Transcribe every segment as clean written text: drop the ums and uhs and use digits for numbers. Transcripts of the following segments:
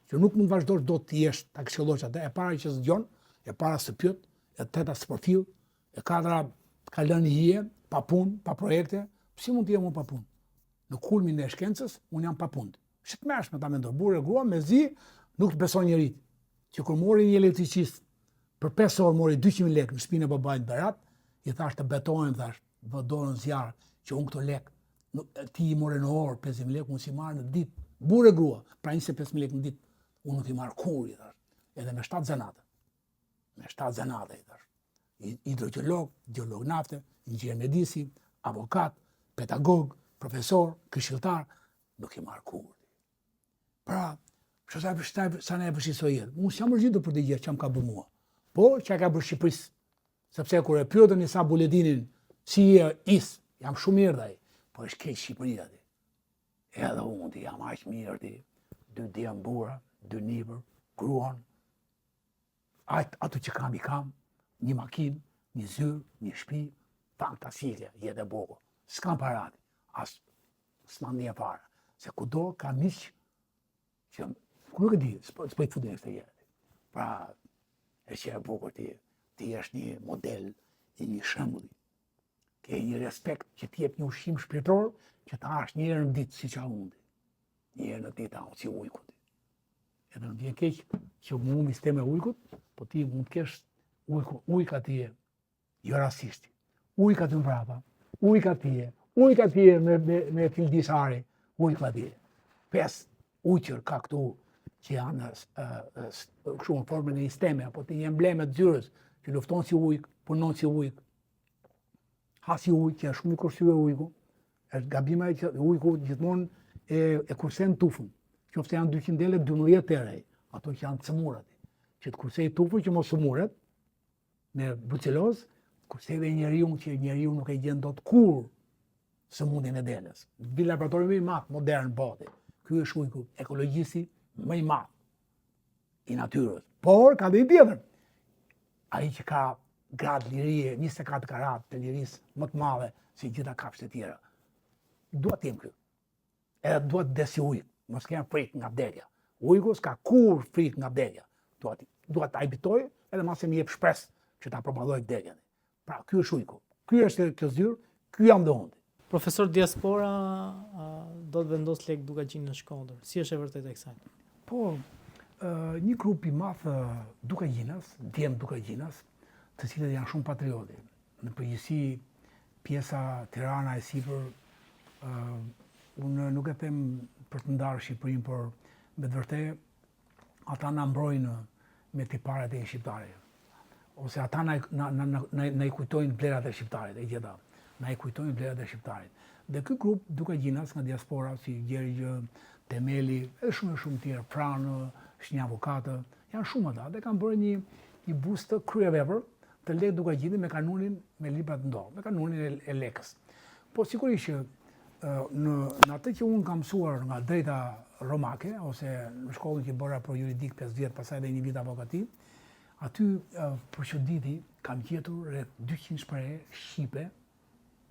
që nuk mund vazhdosh do të jesh ta këshillosh atë, e para që s'djon, e para së pyet, e treta s'përfill, e katëra ka lënë hije, pa punë, pa projekte, si mund të jem unë pa punë? Në kulmin e shkencës, unë jam pa punë. Shit mërshme ta mendoj, burrë e grua mezi nuk të beson njerit. Që kur mori një elektricist për 5 orë mori 200.000 lekë në shtëpinë e babait Berat, i thash të betohem, thash, vë dorën zjarr që unë këto lekë, ti i more në orë 50.000 lekë, unë si marr në ditë. Burrë e grua, pra 25.000 lekë në ditë, unë nuk i marr kur, i thash. Edhe me 7 zanate. Me 7 zanate, i thash. Hidrogjolog, gjeolog nafte, inxhinier mjedisi, avokat, pedagog, profesor, këshilltar, nuk i marr kur. Pra, sa ne e përshqisoj jetë. Unë s'jam përgjitur për të gjë që ka bërë mua. Po, që ka bërë Shqipërisë. Sepse kur e pyetën Isa Buledinin si is, jam shumë mirë dhe ai. Po është keq Shqipëria ti. Edhe unë ti jam aq mirë ti. 2 djem burra, 2 nipër, gruan. Ato që kam i kam, një makinë, një zyrë, një shtëpi, fantastike, jetë e bukur. S'kam parati, as s'ma ndje fare. Se kudo ka miq që nuk e di, s'po i futin këtë jetë. Pra, e që e bukur ti është një model, një shembull. Ke një respekt që ti jep një ushqim shpirtëror që ta hash një herë në ditë siç unë. Një herë në ditë si ujku. Edhe më vjen keq që mu humbi sistemi e ujkut, po ti mund të kesh ujka ti jo rastisht. Ujka të mbrapa, ujka ti me fildisari, ujka ti. 5 ujqër ka këtu që janë shumë në formën e një sistemi, apo të një embleme të zyrës, që lufton si ujk, punon si ujk, ha si ujk, që është shumë i kursyer ujku, është gabime që ujku gjithmonë e kursen tufën, qoftë janë 200 dele, 12 terej, ato që janë cëmurat, që të kursej tufën që mos sëmuret, me brucelozë, kursej dhe njeriu që njeriu nuk e gjen dot kur sëmundjen e delës. Në laboratori më i madh modern bote. Ky është ujku ekologjisti më i madh i natyrës. Por ka dhe i tjetër. Ai që ka gradë lirie, 24 karat të lirisë më të madhe si gjitha kafshët e tjera. Dua të jem ky. Edhe dua të desi ujk, mos kem frikë nga vdekja. Ujku s'ka kur frikë nga vdekja. Dua ta habitoj edhe mase më jep shpresë që ta propagoj vdekjen. Pra ky është ujku. Ky është kjo zyrë, ky jam dhe unë. Profesor Diaspora do të vendos lek Dukagjin në Shkodër. Si është e vërtetë e kësaj? Po, një grup i madh Dukagjinas, djem Dukagjinas, të cilët janë shumë patrioti. Në përgjithësi pjesa Tirana e sipër, unë nuk e them për të ndarë Shqipërinë, por me të vërtetë ata na mbrojnë me tiparet e shqiptarit. Ose ata na i kujtojnë vlerat e shqiptarit, e gjeta. Na i kujtojnë vlerat e shqiptarit. Dhe ky grup Dukagjinas nga diaspora, si Gjergjë, Temeli, edhe shumë tjerë, Franë, është një avokatë, janë shumë ata, dhe kanë bërë një bustë kryevepër të lek Dukagjinit me kanunin me libra të ndohë, me kanunin e lekës. Po sigurisht që në atë që unë kam mësuar nga drejta romake, ose në shkollën që bëra për juridik 5 vjet, pastaj edhe 1 vit avokati, aty për çuditi kam gjetur rreth 200 shprehje shqipe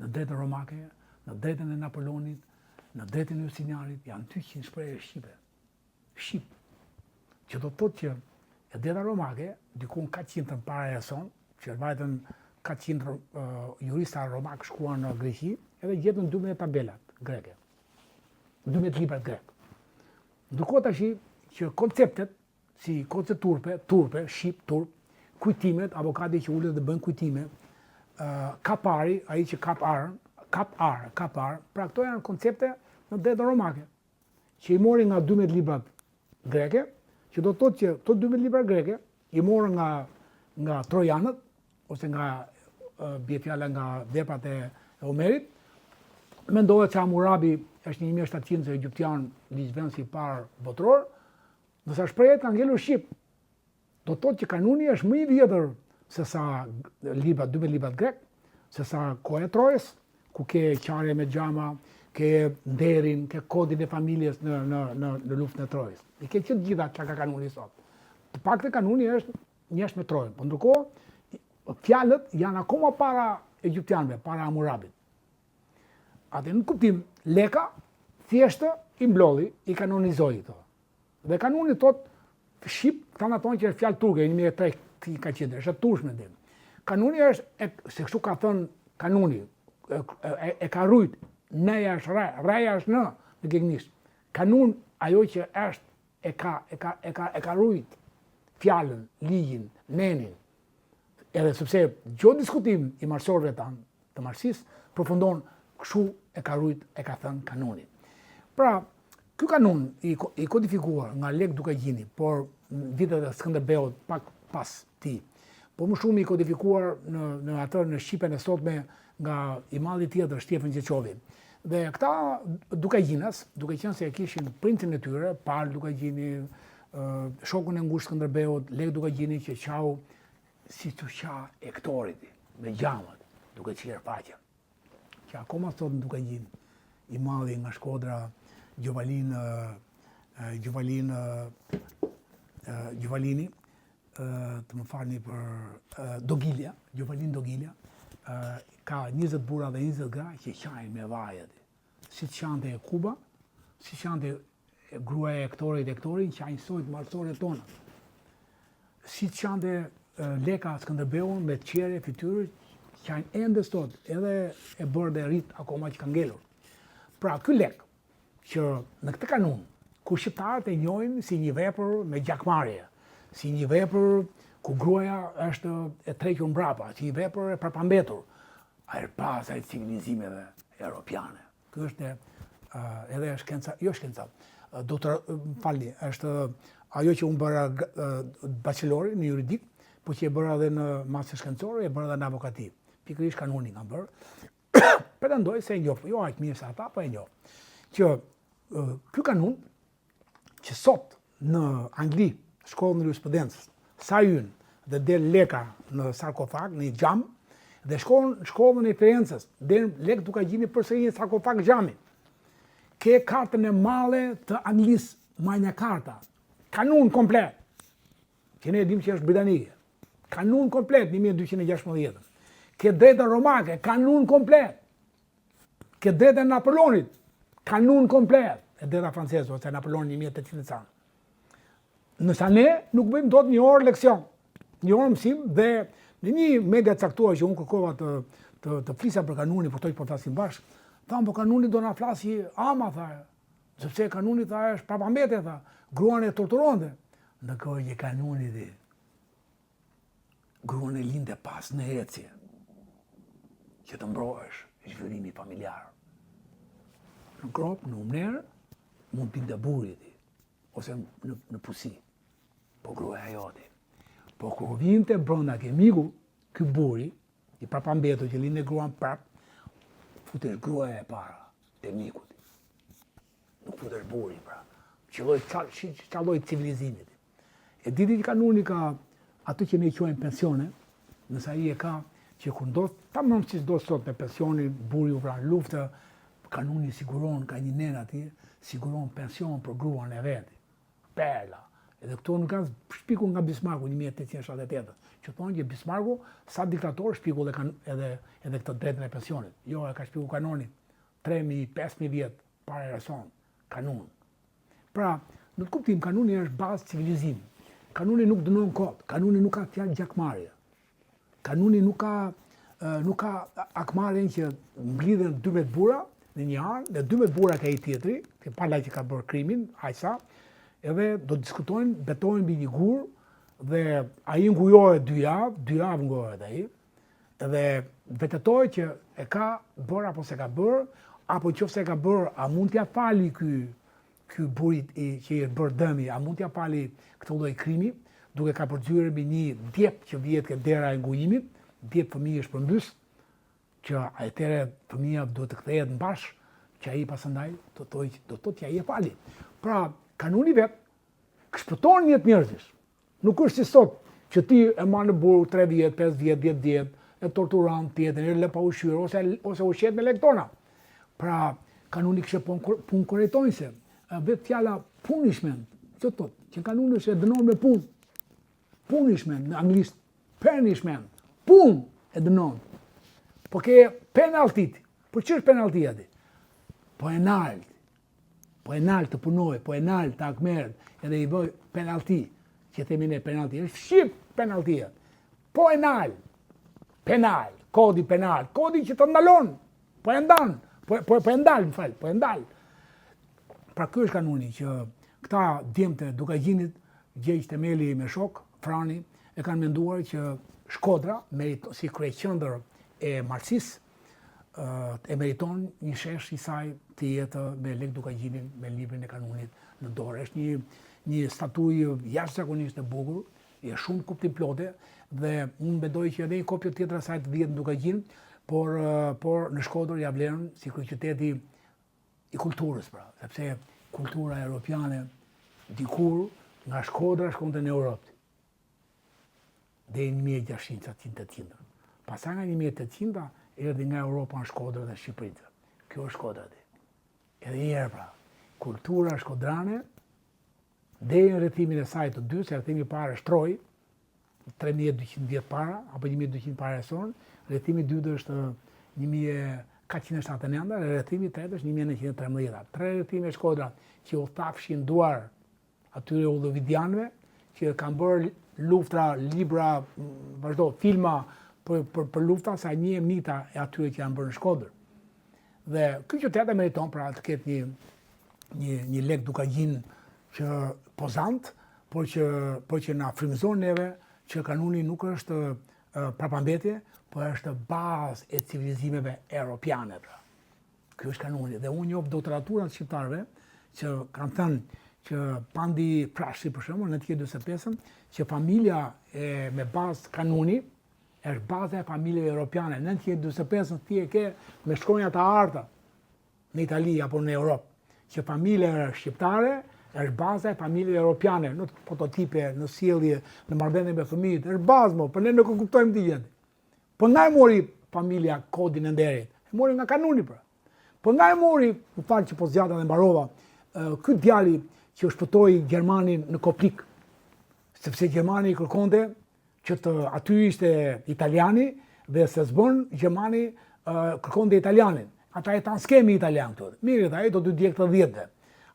në drejtën romake, në drejtën e Napoleonit, në drejtën e Justinianit, janë 200 shprehje shqipe. Shqip. Që do të thotë që e drejta romake, dikun 400 para e son, që vajtën 400 jurista romak shkuan në Greqi, edhe gjetën 12 tabelat greke. 12 librat grek. Ndërkohë tash që konceptet, si koncept turpe, shqip, turp, kujtimet, avokati që ulet dhe bën kujtime, kapari, ai që kap arën, pra këto janë koncepte në drejtën romake, që i mori nga 12 librat greke, që do të thotë që këto 12 libra greke i morën nga trojanët, ose nga bie fjala nga veprat e Homerit. Mendohet që Hammurabi është një 1700 egyptian ligjvendës i parë botror, ndërsa shprehjet kanë ngelur shqip. Do të thotë që kanuni është më i vjetër se sa 12 librat grek, se sa koha e Trojës, ku ke qarje me xhama, ke nderin, ke kodin e familjes në luftën e Trojës. I ke që të gjitha që ka kanuni sot. Të paktë kanuni është njësh me Trojën, por ndërkohë fjalët janë akoma para egyptianëve, para Hammurabit. Atë në kuptim, leka thjeshtë i mblodhi, i kanonizoi këto. Dhe kanuni thot, shqip, kanë thonë që është fjalë turke, 1300 ka qenë, është e turshme dhe. Kanuni është, se kështu ka thënë kanuni, e ka rujt, neja është re, reja është në gegnisht. Kanun, ajo që është, e ka rujt fjallën, ligjin, nenin, edhe sepse gjo diskutim i marsorëve tanë, të marxist, përfundon kështu e ka rujt, e ka thënë kanuni. Pra, ky kanun i kodifikuar nga Lek Dukagjini, por në vitet e Skënderbeut pak pas ti, po më shumë i kodifikuar në Shqipen e sotme nga i malli tjetër Shtjefën Gjeqovi. Dhe këta Dukagjinas, duke qenë se e kishin princin e tyre, Pal Dukagjini, shokun e ngushtë Skënderbeut, Lek Dukagjini që qau si të qa ektorit, me gjamët, duke qirë faqen. Që akoma sot në Dukagjin, i malli nga Shkodra, Gjovalini, të më falni për Dogilja, Gjovalin Dogilja, ka 20 bura dhe 20 gra që qajnë me vajet. Si të qante e Kuba, si qante gruaja e ektorin, qajnë sojt marësore tona. Si të qante Leka Skënderbeun me qere, fytyrë, qajnë ende sot, edhe e bërë dhe rrit akoma që ka ngelur. Pra, ky lek, që në këtë kanun, ku shqiptarët e njohin si një vepër me gjakmarrje, si një vepër ku gruaja është e trequr mbrapa, si një vepër e përpambetur, ai pas ai civilizimeve europiane. Ky është edhe shkenca, jo shkenca, falni, është ajo që unë bëra bachelori në juridik, po që e bëra edhe në master shkencore, e bëra edhe në avokati. Pikërisht kanuni kam bërë. Pretendoj se e njoh, jo aq mirë se ata, po e njoh. Që ky kanun, që sot në Angli, shkollën e jurisprudencës, sa ynë dhe del Leka në sarkofag, në gjam, dhe shkollën e Firencës, del Lek Dukagjini përsëri në sarkofag gjami. Ke kartën e madhe të Anglisë, Magna Carta, kanun komplet, që ne e dim që është britanike, kanun komplet 1216. Ke drejtën romake, kanun komplet. Ke drejtën Napoleonit, kanun komplet. E drejta franceze, ose Napoleon 1800 canë. Nësa ne nuk bëjmë dot një orë leksion, një orë mësim, dhe në një media caktuar që unë kërkova të flisa për kanunin, për të flasim bashkë, thamë, po kanuni do na flasi ama, tha, sepse kanuni, tha, është papambete, tha, gruan e torturonte. Në kohë që kanuni dhe gruan e linde pas në ecje, që të mbrohesh zhvillimi familjar. Në krop, në umnerë, mund pinte burit, ose në pusi, po gruaja jote. Po kur vinte brenda ke miku, ky buri, i prapambetur që linde gruan prap, futesh gruaja e para te mikut. Nuk futesh buri, pra. Qalloj civilizimit. E diti që kanuni ka atë që ne quajmë pensione, nësa i e ka që kur ndodh, ta më që do sot me pensionin, buri u vran luftë, kanuni siguron, ka një nen atje, siguron pension për gruan e vetë. Perla. Edhe këto nuk kanë shpiku nga Bismarcku 1878, që thonë që Bismarcku, sa diktator, shpiku edhe këtë drejtën e pensionit. Jo, e ka shpiku kanoni 3.000, 5.000 vjetë, para e rason, kanun. Pra, në të kuptim, kanuni është bazë civilizim. Kanuni nuk dënon kot, kanuni nuk ka fjalë gjakmarrje. Kanuni nuk ka akmarrjen që mblidhen 12 bura në një anë, dhe 12 bura ka i tjetri, që pala që ka bërë krimin, hajsa, edhe do të diskutojnë, betojnë mbi një gur, dhe ai ngujohet 2 javë ngujohet ai, edhe vetetoj që e ka bërë apo se ka bërë, apo nëse e ka bërë, a mund t'ja fali ky burit që i bërë dëmi, a mund t'ja fali këtë lloj krimi, duke ka përzyrë mbi një djep që vjet ke dera e ngujimit, djep fëmijësh përmbys, që atëherë fëmia duhet të kthehet mbash, që ai pasandaj do thotë që ai e fali. Pra, kanuni vet shpëton jetë njerëzish. Nuk është si sot që ti e marr në burg 3 vjet, 5 vjet, 10 vjet, e torturon tjetër, e lë pa ushqyer ose ushqet me lektona. Pra, kanuni kishte punë korrejtonjse. Vetë fjala punishment, që thotë, që kanuni është e dënon me punë. Punishment në anglisht, punishment, punë e dënon. Po ke penaltit. Po ç'është penaltia ti? Po e nalt. po e nalë të punoj, po e nalë të akmerët, edhe i bëj penalti, që themi ne penalti, është shqip penaltia. Po e nalë, penal, kodi penal, kodi që të ndalon, po e ndalë, po e ndalë. Pra ky është kanuni që këta djemtë Dukagjinit, Gjergj Temeli me shok, Frani, e kanë menduar që Shkodra, si kryeqendër e Marsis, e meriton një shesh i saj të jetë me Lek Dukagjinin, me librin e kanunit në dorë. Është një statuj jashtëzakonisht e bukur, e shumë kuptimplote, dhe unë mendoj që edhe një kopje tjetër asaj të dihet në Dukagjin, por në Shkodër ja vlerën si kryeqyteti i kulturës, pra, sepse kultura europiane dikur nga Shkodra shkonte në Europë. Dhe në 1600-1800. Pasaj nga 1800 erdhi nga Europa në Shkodër dhe Shqipëritë. Kjo është Shkodra di. Edhe njerë pra, kultura shkodrane, dhe në rrethimin e saj të dy, se rrethimi parë është Troj, 3200 vjetë para, apo 1200 para e sonë, rrethimi dytë është 1479, dhe rrethimi tretë është 1913. Tre rrethime Shkodra që u thafshin duar atyre udhëvidianëve, që kanë bërë luftra, libra, vazhdo, filma për lufta, sa një emnita e atyre që janë bërë në Shkodër. Dhe ky qytet e meriton pra të ketë një Lek Dukagjin që pozant, por që na frymëzon neve që kanuni nuk është prapambetje, por është bazë e civilizimeve europiane. Ky është kanuni. Dhe unë njoh doktoraturat shqiptarëve që kanë thënë që Pandi Prashi, për shembull, në 1945, që familja me bazë kanuni është baza e familjeve europiane. Në 1945 ti e ke me shkronjat të arta në Itali apo në Europë, që familja shqiptare është baza e familjeve europiane, në prototipe, në sjellje, në marrëdhënie me fëmijët, është bazë, por ne nuk e kuptojmë ti gjë. Po nga e mori familja kodin e nderit? E mori nga kanuni pra. Po nga e mori, më fal që po zgjata dhe mbarova, ky djali që shpëtoi Gjermanin në Koprik, sepse Gjermani kërkonte që aty ishte italiani dhe se zbën Gjermani kërkonte italianin. Ata e tanë skemi italian këtu. Mirë, ai do të djeg të 10-të.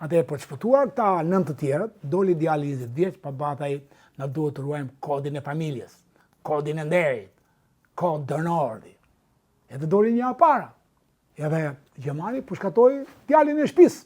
Atë për të shpëtuar këta 9 të tjerët, doli djali 20 vjeç, pa bataj na duhet të ruajmë kodin e familjes, kodin e nderit, kod dënordi. Edhe doli një para. Edhe Gjermani pushkatoi djalin e shtëpisë.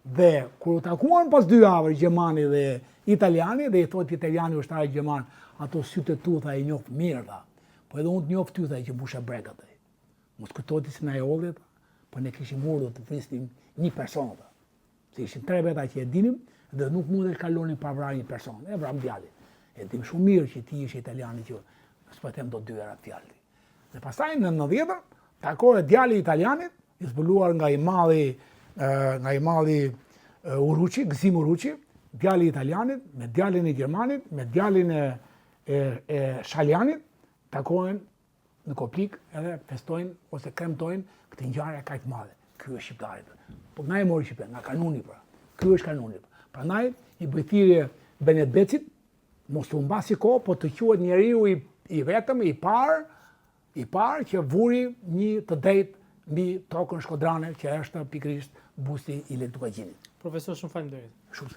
Dhe kur u takuan pas 2 javë Gjermani dhe italiani, dhe i thotë italiani ushtari gjerman, ato sytë tu tha i njoh mirë tha. Po edhe unë të njoh ty tha që mbusha brekat. Mos kujtoti se na e hodhi, po ne kishim urdhër të prisnim një person tha. Se ishin 3 veta që e dinim dhe nuk mund të kalonin pa vrarë një person. E vram djalin. E dim shumë mirë që ti ishe italiani që s'po them do 2 era fjalë. Dhe pastaj në 90-ën takoi djali italianit, i zbuluar nga i malli Uruçi, Gzim Uruçi, djali italianit, me djalin e Gjermanit, me djalin e Shaljanit, takohen në Koprik edhe festojnë ose kremtojnë këtë ngjarje kaq të madhe. Ky është shqiptari. Po nga e mori Shqipërinë, nga kanuni pra. Ky është kanuni. Prandaj i bëj thirrje Benet Becit, mos u mbasi kohë, po të quhet njeriu i vetëm, i parë që vuri një të drejtë mbi tokën shkodrane, që është pikërisht busti i Lek Dukagjinit. Profesor, shumë faleminderit. Shumë